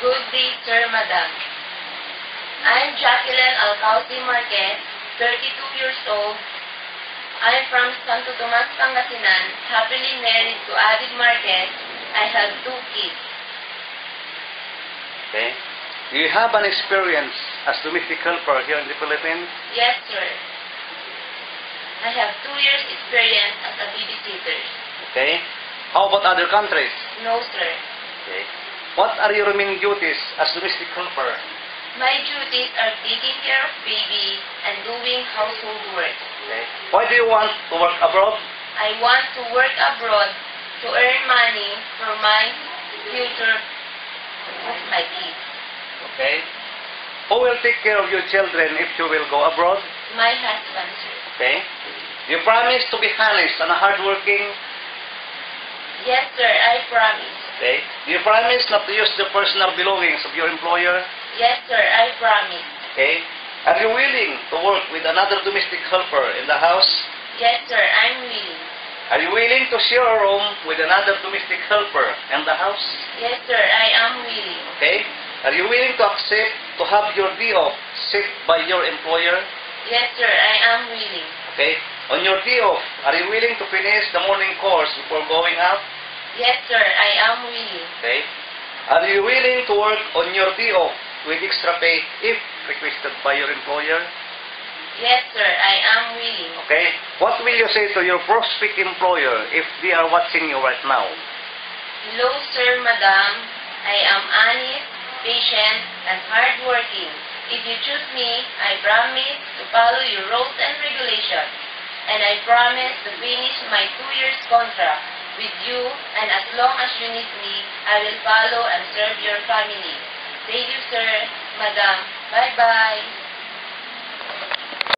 Good day, sir, madam. I'm Jacqueline Alcauci Marquez, 32 years old. I'm from Santo Tomas, Pangasinan, happily married to Adid Marquez. I have 2 kids. Okay. Do you have an experience as domestic helper here in the Philippines? Yes, sir. I have 2 years experience as a babysitter. Okay. How about other countries? No, sir. Okay. What are your main duties as domestic helper? My duties are taking care of baby and doing household work. Okay. Why do you want to work abroad? I want to work abroad to earn money for my future of my kids. Okay. Who will take care of your children if you will go abroad? My husband, sir. Okay. You promise to be honest and hardworking. Yes, sir, I promise. Okay. Do you promise not to use the personal belongings of your employer? Yes, sir, I promise. Okay. Are you willing to work with another domestic helper in the house? Yes, sir, I'm willing. Are you willing to share a room with another domestic helper in the house? Yes, sir, I am willing. Okay. Are you willing to accept to have your day off set by your employer? Yes, sir, I am willing. Okay. On your day off, are you willing to finish the morning course before going out? Yes, sir, I am willing. Okay. Are you willing to work on your day off with extra pay if requested by your employer? Yes, sir, I am willing. Okay. What will you say to your prospective employer if they are watching you right now? Hello, sir, madam. I am honest, patient, and hardworking. If you choose me, I promise to follow your rules and regulations. And I promise to finish my 2 years contract with you, and as long as you need me, I will follow and serve your family. Thank you, sir, madam. Bye-bye.